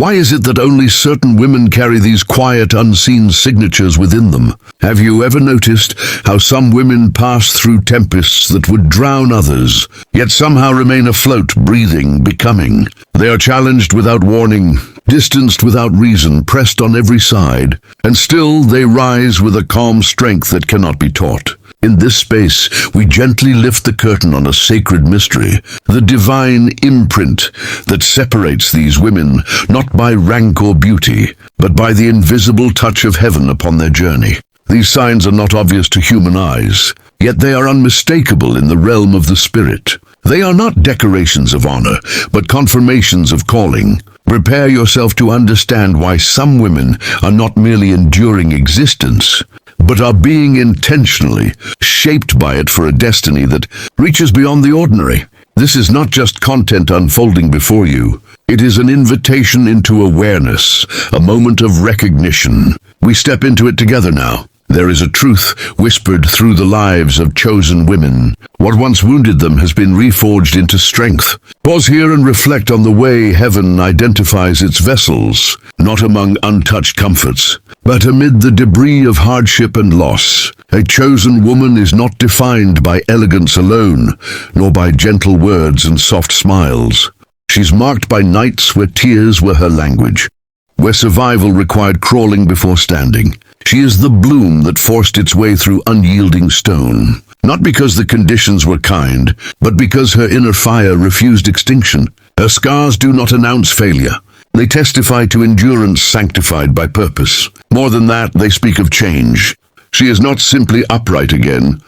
Why is it that only certain women carry these quiet, unseen signatures within them? Have you ever noticed how some women pass through tempests that would drown others, yet somehow remain afloat, breathing, becoming? They are challenged without warning, distanced without reason, pressed on every side, and still they rise with a calm strength that cannot be taught. In this space, we gently lift the curtain on a sacred mystery, the divine imprint that separates these women, not by rank or beauty, but by the invisible touch of heaven upon their journey. These signs are not obvious to human eyes, yet they are unmistakable in the realm of the spirit. They are not decorations of honor, but confirmations of calling. Prepare yourself to understand why some women are not merely enduring existence, but are being intentionally shaped by it for a destiny that reaches beyond the ordinary. This is not just content unfolding before you. It is an invitation into awareness, a moment of recognition. We step into it together now. There is a truth whispered through the lives of chosen women. What once wounded them has been reforged into strength. Pause here and reflect on the way heaven identifies its vessels, not among untouched comforts, but amid the debris of hardship and loss. A chosen woman is not defined by elegance alone, nor by gentle words and soft smiles. She's marked by nights where tears were her language, where survival required crawling before standing. She is the bloom that forced its way through unyielding stone, not because the conditions were kind, but because her inner fire refused extinction. Her scars do not announce failure. They testify to endurance sanctified by purpose. More than that, they speak of change. She is not simply upright again.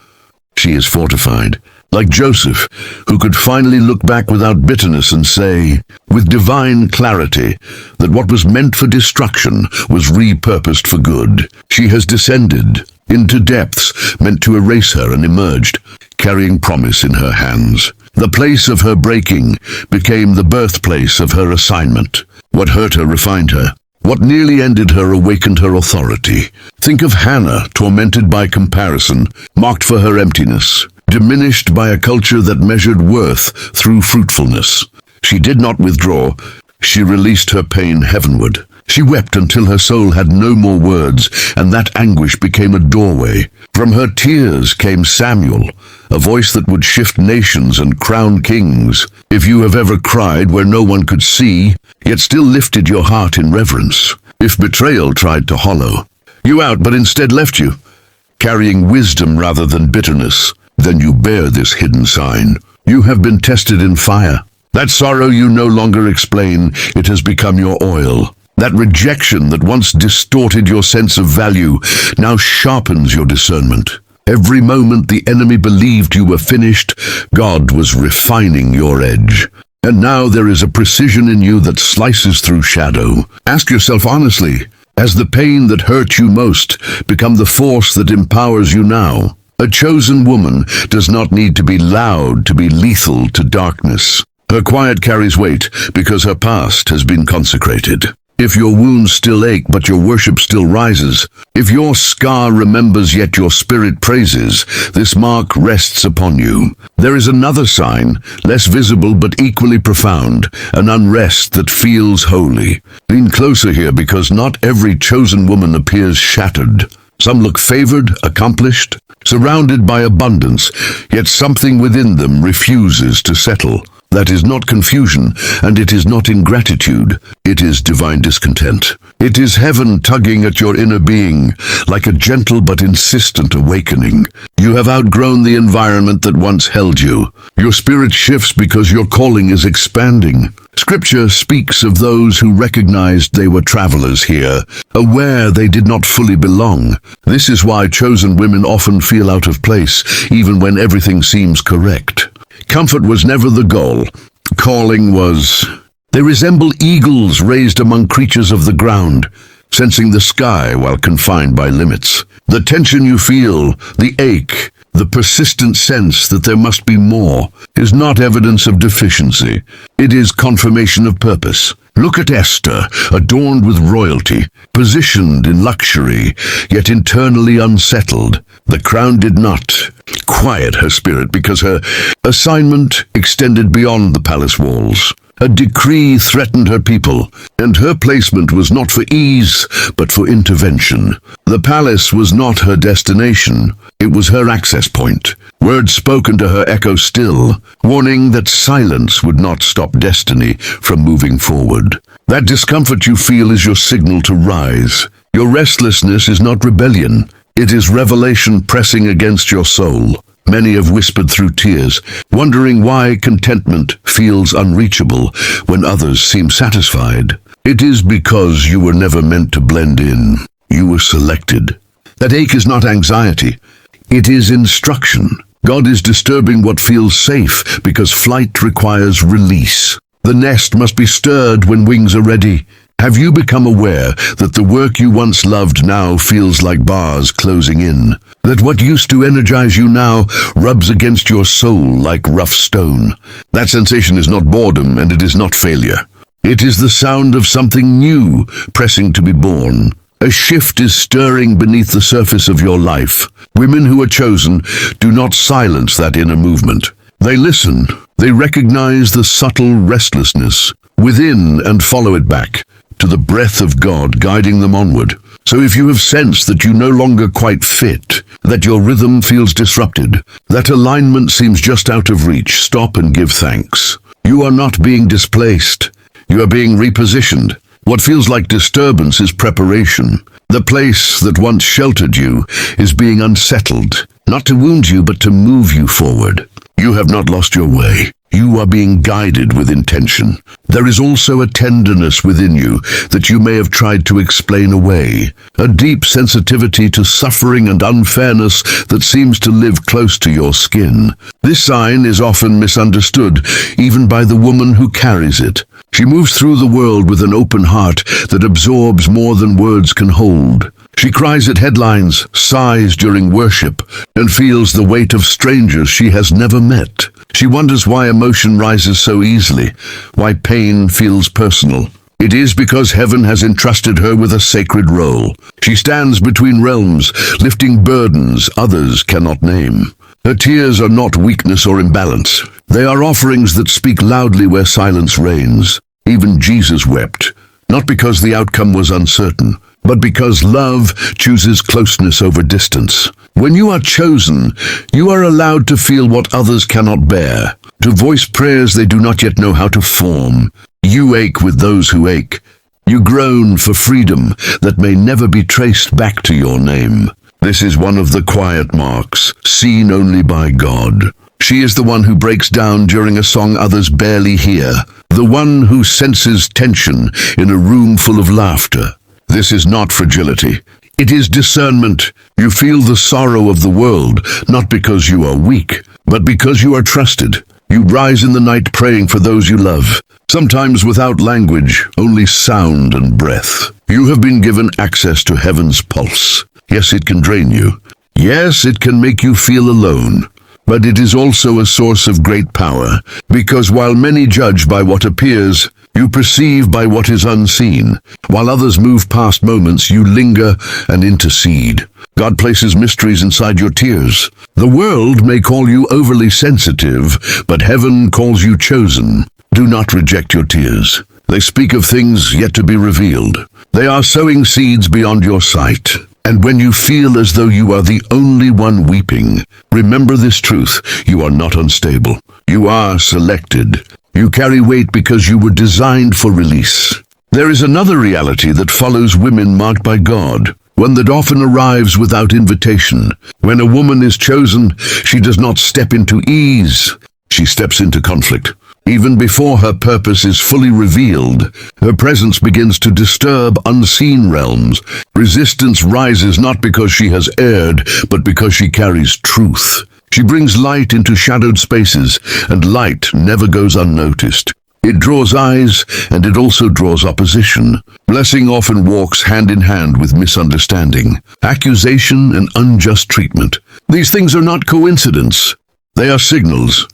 She is fortified. Like Joseph, who could finally look back without bitterness and say, with divine clarity, that what was meant for destruction was repurposed for good. She has descended into depths meant to erase her and emerged, carrying promise in her hands. The place of her breaking became the birthplace of her assignment. What hurt her refined her. What nearly ended her awakened her authority. Think of Hannah, tormented by comparison, marked for her emptiness, diminished by a culture that measured worth through fruitfulness. She did not withdraw. She released her pain heavenward. She wept until her soul had no more words, and that anguish became a doorway. From her tears came Samuel, a voice that would shift nations and crown kings. If you have ever cried where no one could see, yet still lifted your heart in reverence, if betrayal tried to hollow you out but instead left you, carrying wisdom rather than bitterness, then you bear this hidden sign. You have been tested in fire. That sorrow you no longer explain, it has become your oil. That rejection that once distorted your sense of value now sharpens your discernment. Every moment the enemy believed you were finished, God was refining your edge. And now there is a precision in you that slices through shadow. Ask yourself honestly, has the pain that hurt you most become the force that empowers you now? A chosen woman does not need to be loud to be lethal to darkness. Her quiet carries weight because her past has been consecrated. If your wounds still ache but your worship still rises, if your scar remembers yet your spirit praises, this mark rests upon you. There is another sign, less visible but equally profound, an unrest that feels holy. Lean closer here because not every chosen woman appears shattered. Some look favored, accomplished, surrounded by abundance, yet something within them refuses to settle. That is not confusion, and it is not ingratitude. It is divine discontent. It is heaven tugging at your inner being, like a gentle but insistent awakening. You have outgrown the environment that once held you. Your spirit shifts because your calling is expanding. Scripture speaks of those who recognized they were travelers here, aware they did not fully belong. This is why chosen women often feel out of place, even when everything seems correct. Comfort was never the goal. Calling was. They resemble eagles raised among creatures of the ground, sensing the sky while confined by limits. The tension you feel, the ache, the persistent sense that there must be more, is not evidence of deficiency. It is confirmation of purpose. Look at Esther, adorned with royalty, positioned in luxury, yet internally unsettled. The crown did not quiet her spirit because her assignment extended beyond the palace walls. A decree threatened her people, and her placement was not for ease, but for intervention. The palace was not her destination, it was her access point. Words spoken to her echo still, warning that silence would not stop destiny from moving forward. That discomfort you feel is your signal to rise. Your restlessness is not rebellion, it is revelation pressing against your soul. Many have whispered through tears, wondering why contentment feels unreachable when others seem satisfied. It is because you were never meant to blend in. You were selected. That ache is not anxiety. It is instruction. God is disturbing what feels safe because flight requires release. The nest must be stirred when wings are ready. Have you become aware that the work you once loved now feels like bars closing in? That what used to energize you now rubs against your soul like rough stone? That sensation is not boredom, and it is not failure. It is the sound of something new pressing to be born. A shift is stirring beneath the surface of your life. Women who are chosen do not silence that inner movement. They listen. They recognize the subtle restlessness within and follow it back to the breath of God guiding them onward. So if you have sensed that you no longer quite fit, that your rhythm feels disrupted, that alignment seems just out of reach, stop and give thanks. You are not being displaced. You are being repositioned. What feels like disturbance is preparation. The place that once sheltered you is being unsettled, not to wound you, but to move you forward. You have not lost your way. You are being guided with intention. There is also a tenderness within you that you may have tried to explain away, a deep sensitivity to suffering and unfairness that seems to live close to your skin. This sign is often misunderstood, even by the woman who carries it. She moves through the world with an open heart that absorbs more than words can hold. She cries at headlines, sighs during worship, and feels the weight of strangers she has never met. She wonders why emotion rises so easily, why pain feels personal. It is because heaven has entrusted her with a sacred role. She stands between realms, lifting burdens others cannot name. Her tears are not weakness or imbalance. They are offerings that speak loudly where silence reigns. Even Jesus wept, not because the outcome was uncertain, but because love chooses closeness over distance. When you are chosen, you are allowed to feel what others cannot bear, to voice prayers they do not yet know how to form. You ache with those who ache. You groan for freedom that may never be traced back to your name. This is one of the quiet marks, seen only by God. She is the one who breaks down during a song others barely hear, the one who senses tension in a room full of laughter. This is not fragility. It is discernment. You feel the sorrow of the world, not because you are weak, but because you are trusted. You rise in the night praying for those you love, sometimes without language, only sound and breath. You have been given access to heaven's pulse. Yes, it can drain you. Yes, it can make you feel alone. But it is also a source of great power, because while many judge by what appears, you perceive by what is unseen. While others move past moments, you linger and intercede. God places mysteries inside your tears. The world may call you overly sensitive, but heaven calls you chosen. Do not reject your tears. They speak of things yet to be revealed. They are sowing seeds beyond your sight. And when you feel as though you are the only one weeping, remember this truth: you are not unstable. You are selected. You carry weight because you were designed for release. There is another reality that follows women marked by God, one that often arrives without invitation. When a woman is chosen, she does not step into ease. She steps into conflict. Even before her purpose is fully revealed, her presence begins to disturb unseen realms. Resistance rises not because she has erred, but because she carries truth. She brings light into shadowed spaces, and light never goes unnoticed. It draws eyes, and it also draws opposition. Blessing often walks hand in hand with misunderstanding, accusation, and unjust treatment. These things are not coincidence. They are signals.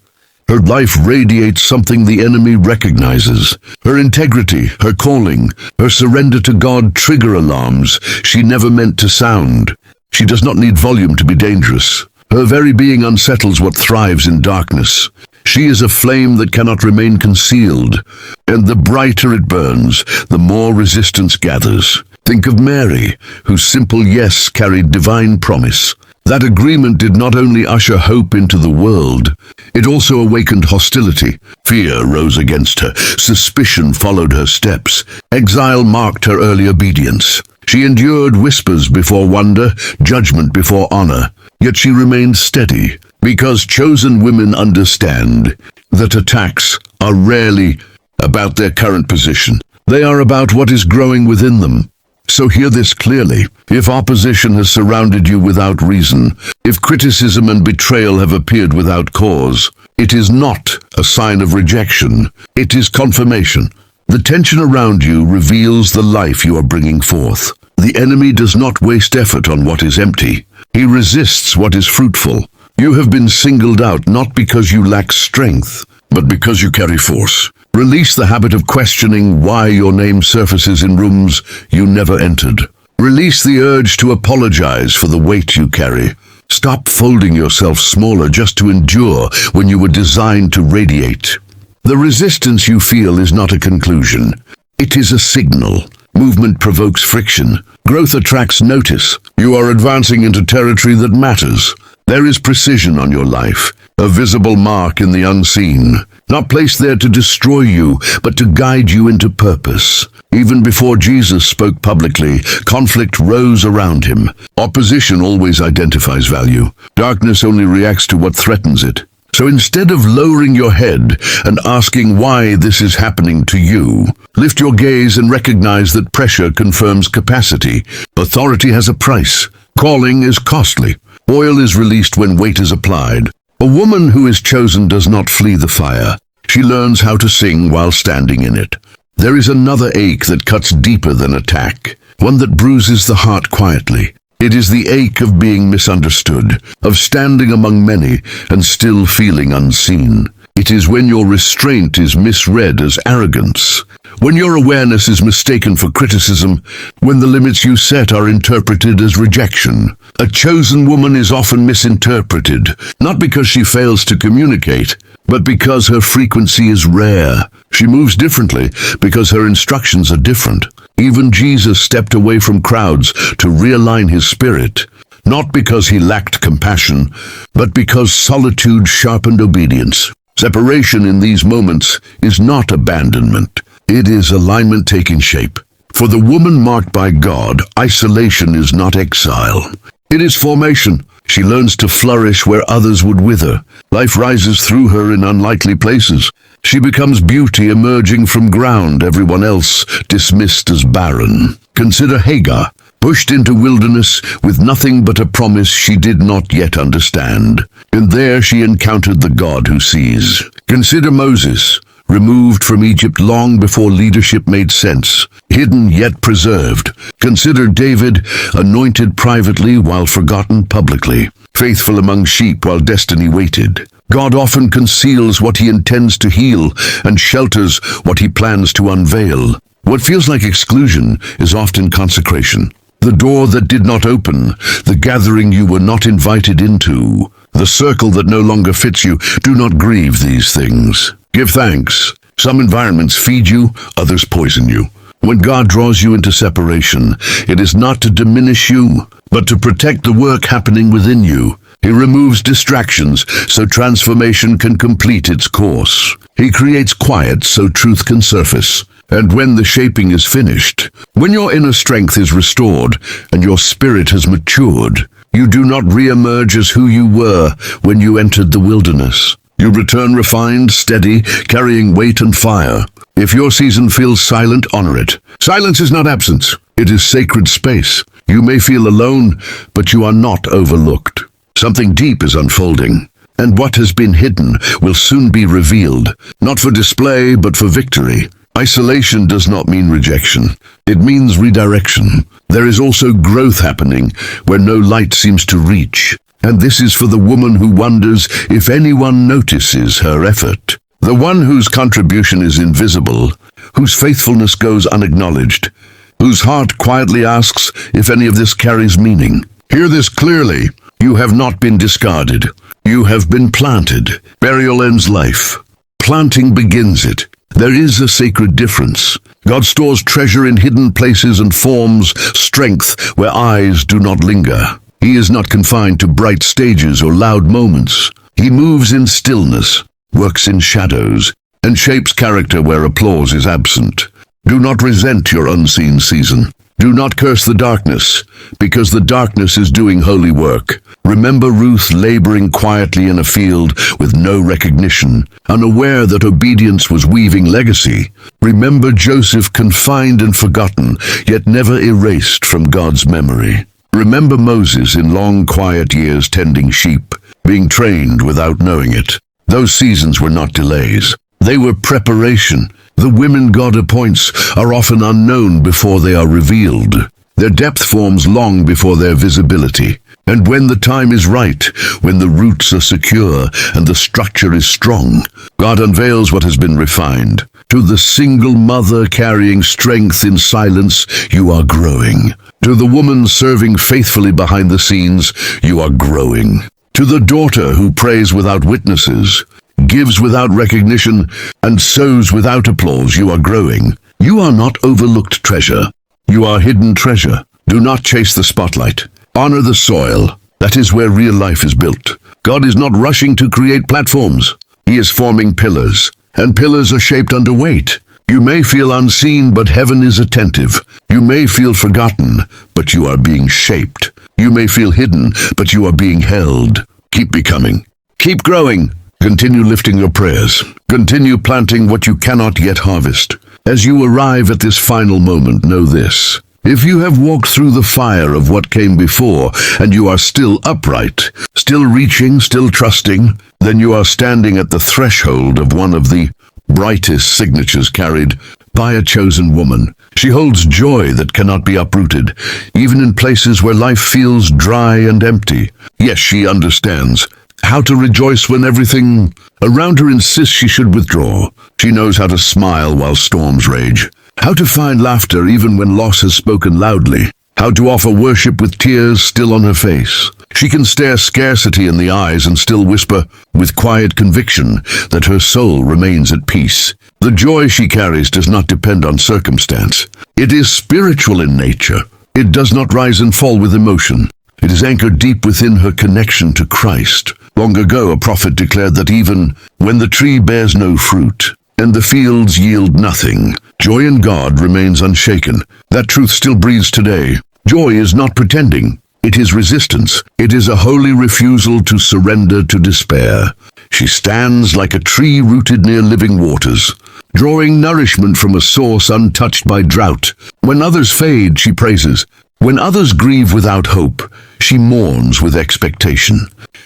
Her life radiates something the enemy recognizes. Her integrity, her calling, her surrender to God trigger alarms she never meant to sound. She does not need volume to be dangerous. Her very being unsettles what thrives in darkness. She is a flame that cannot remain concealed, and the brighter it burns, the more resistance gathers. Think of Mary, whose simple yes carried divine promise. That agreement did not only usher hope into the world, it also awakened hostility. Fear rose against her. Suspicion followed her steps. Exile marked her early obedience. She endured whispers before wonder, judgment before honor. Yet she remained steady, because chosen women understand that attacks are rarely about their current position. They are about what is growing within them. So hear this clearly. If opposition has surrounded you without reason, if criticism and betrayal have appeared without cause, it is not a sign of rejection. It is confirmation. The tension around you reveals the life you are bringing forth. The enemy does not waste effort on what is empty. He resists what is fruitful. You have been singled out not because you lack strength, but because you carry force. Release the habit of questioning why your name surfaces in rooms you never entered. Release the urge to apologize for the weight you carry. Stop folding yourself smaller just to endure when you were designed to radiate. The resistance you feel is not a conclusion. It is a signal. Movement provokes friction. Growth attracts notice. You are advancing into territory that matters. There is precision on your life, a visible mark in the unseen, not placed there to destroy you, but to guide you into purpose. Even before Jesus spoke publicly, conflict rose around him. Opposition always identifies value. Darkness only reacts to what threatens it. So instead of lowering your head and asking why this is happening to you, lift your gaze and recognize that pressure confirms capacity. Authority has a price. Calling is costly. Oil is released when weight is applied. A woman who is chosen does not flee the fire. She learns how to sing while standing in it. There is another ache that cuts deeper than attack, one that bruises the heart quietly. It is the ache of being misunderstood, of standing among many and still feeling unseen. It is when your restraint is misread as arrogance, when your awareness is mistaken for criticism, when the limits you set are interpreted as rejection. A chosen woman is often misinterpreted, not because she fails to communicate, but because her frequency is rare. She moves differently because her instructions are different. Even Jesus stepped away from crowds to realign his spirit, not because he lacked compassion, but because solitude sharpened obedience. Separation in these moments is not abandonment. It is alignment taking shape. For the woman marked by God, isolation is not exile. It is formation. She learns to flourish where others would wither. Life rises through her in unlikely places. She becomes beauty emerging from ground everyone else dismissed as barren. Consider Hagar, pushed into wilderness with nothing but a promise she did not yet understand. And there she encountered the God who sees. Consider Moses, removed from Egypt long before leadership made sense, hidden yet preserved. Consider David, anointed privately while forgotten publicly, faithful among sheep while destiny waited. God often conceals what he intends to heal and shelters what he plans to unveil. What feels like exclusion is often consecration. The door that did not open, the gathering you were not invited into, the circle that no longer fits you. Do not grieve these things. Give thanks. Some environments feed you, others poison you. When God draws you into separation, it is not to diminish you, but to protect the work happening within you. He removes distractions so transformation can complete its course. He creates quiet so truth can surface. And when the shaping is finished, when your inner strength is restored and your spirit has matured, you do not re-emerge as who you were when you entered the wilderness. You return refined, steady, carrying weight and fire. If your season feels silent, honor it. Silence is not absence. It is sacred space. You may feel alone, but you are not overlooked. Something deep is unfolding, and what has been hidden will soon be revealed, not for display, but for victory. Isolation does not mean rejection. It means redirection. There is also growth happening where no light seems to reach. And this is for the woman who wonders if anyone notices her effort. The one whose contribution is invisible, whose faithfulness goes unacknowledged, whose heart quietly asks if any of this carries meaning. Hear this clearly. You have not been discarded. You have been planted. Burial ends life. Planting begins it. There is a sacred difference. God stores treasure in hidden places and forms strength where eyes do not linger. He is not confined to bright stages or loud moments. He moves in stillness, works in shadows, and shapes character where applause is absent. Do not resent your unseen season. Do not curse the darkness, because the darkness is doing holy work. Remember Ruth laboring quietly in a field with no recognition, unaware that obedience was weaving legacy. Remember Joseph confined and forgotten, yet never erased from God's memory. Remember Moses in long quiet years tending sheep, being trained without knowing it. Those seasons were not delays. They were preparation. The women God appoints are often unknown before they are revealed. Their depth forms long before their visibility. And when the time is right, when the roots are secure and the structure is strong, God unveils what has been refined. To the single mother carrying strength in silence, you are growing. To the woman serving faithfully behind the scenes, you are growing. To the daughter who prays without witnesses, gives without recognition, and sows without applause, you are growing. You are not overlooked treasure. You are hidden treasure. Do not chase the spotlight. Honor the soil. That is where real life is built. God is not rushing to create platforms. He is forming pillars, and pillars are shaped under weight. You may feel unseen, but heaven is attentive. You may feel forgotten, but you are being shaped. You may feel hidden, but you are being held. Keep becoming. Keep growing. Continue lifting your prayers. Continue planting what you cannot yet harvest. As you arrive at this final moment, know this. If you have walked through the fire of what came before, and you are still upright, still reaching, still trusting, then you are standing at the threshold of one of the brightest signatures carried by a chosen woman. She holds joy that cannot be uprooted, even in places where life feels dry and empty. Yes, she understands how to rejoice when everything around her insists she should withdraw. She knows how to smile while storms rage, how to find laughter even when loss has spoken loudly, how to offer worship with tears still on her face. She can stare scarcity in the eyes and still whisper with quiet conviction that her soul remains at peace. The joy she carries does not depend on circumstance. It is spiritual in nature. It does not rise and fall with emotion. It is anchored deep within her connection to Christ. Long ago, a prophet declared that even when the tree bears no fruit and the fields yield nothing, joy in God remains unshaken. That truth still breathes today. Joy is not pretending. It is resistance. It is a holy refusal to surrender to despair. She stands like a tree rooted near living waters, drawing nourishment from a source untouched by drought. When others fade, she praises. When others grieve without hope, she mourns with expectation.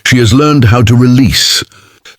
She has learned how to release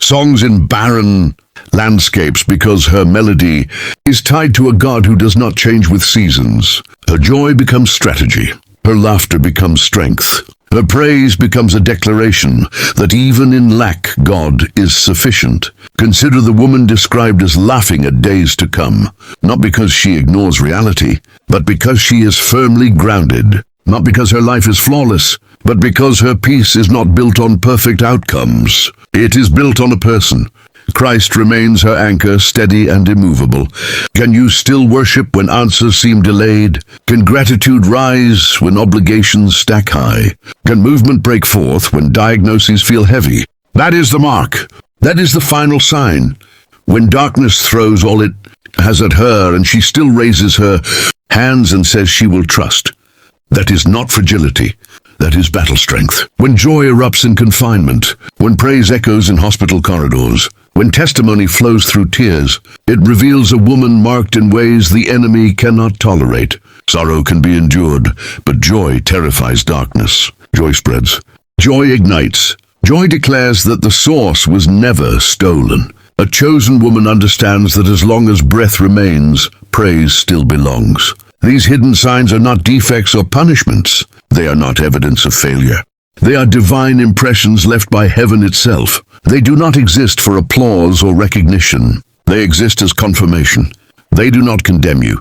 songs in barren landscapes because her melody is tied to a God who does not change with seasons. Her joy becomes strategy. Her laughter becomes strength. Her praise becomes a declaration that even in lack, God is sufficient. Consider the woman described as laughing at days to come, not because she ignores reality, but because she is firmly grounded. Not because her life is flawless, but because her peace is not built on perfect outcomes. It is built on a person. Christ remains her anchor, steady and immovable. Can you still worship when answers seem delayed? Can gratitude rise when obligations stack high? Can movement break forth when diagnoses feel heavy? That is the mark. That is the final sign. When darkness throws all it has at her and she still raises her hands and says she will trust. That is not fragility. That is battle strength. When joy erupts in confinement, when praise echoes in hospital corridors, when testimony flows through tears, it reveals a woman marked in ways the enemy cannot tolerate. Sorrow can be endured, but joy terrifies darkness. Joy spreads. Joy ignites. Joy declares that the source was never stolen. A chosen woman understands that as long as breath remains, praise still belongs. These hidden signs are not defects or punishments. They are not evidence of failure. They are divine impressions left by heaven itself. They do not exist for applause or recognition. They exist as confirmation. They do not condemn you.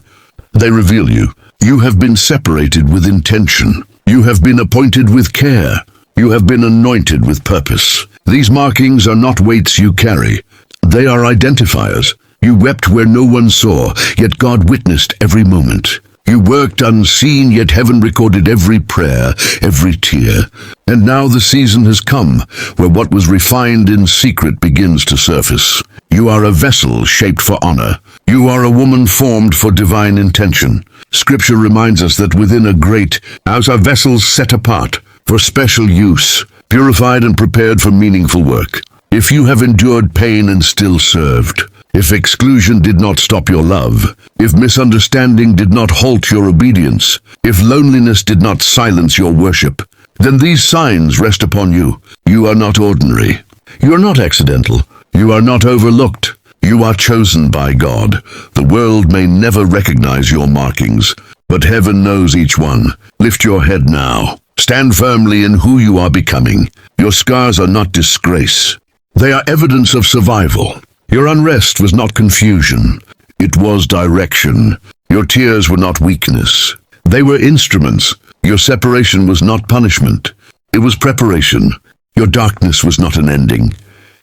They reveal you. You have been separated with intention. You have been appointed with care. You have been anointed with purpose. These markings are not weights you carry. They are identifiers. You wept where no one saw, yet God witnessed every moment. You worked unseen, yet heaven recorded every prayer, every tear. And now the season has come, where what was refined in secret begins to surface. You are a vessel shaped for honor. You are a woman formed for divine intention. Scripture reminds us that within a great house are vessels set apart for special use, purified and prepared for meaningful work. If you have endured pain and still served, if exclusion did not stop your love, if misunderstanding did not halt your obedience, if loneliness did not silence your worship, then these signs rest upon you. You are not ordinary. You are not accidental. You are not overlooked. You are chosen by God. The world may never recognize your markings, but heaven knows each one. Lift your head now. Stand firmly in who you are becoming. Your scars are not disgrace. They are evidence of survival. Your unrest was not confusion. It was direction. Your tears were not weakness. They were instruments. Your separation was not punishment. It was preparation. Your darkness was not an ending.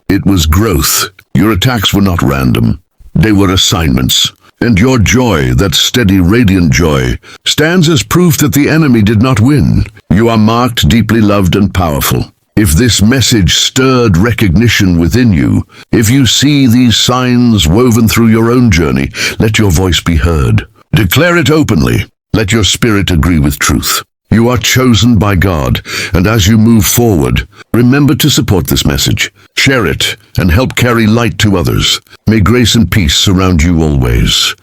It was growth. Your attacks were not random. They were assignments. And your joy, that steady, radiant joy, stands as proof that the enemy did not win. You are marked, deeply loved, and powerful. If this message stirred recognition within you, if you see these signs woven through your own journey, let your voice be heard. Declare it openly. Let your spirit agree with truth. You are chosen by God, and as you move forward, remember to support this message. Share it, and help carry light to others. May grace and peace surround you always.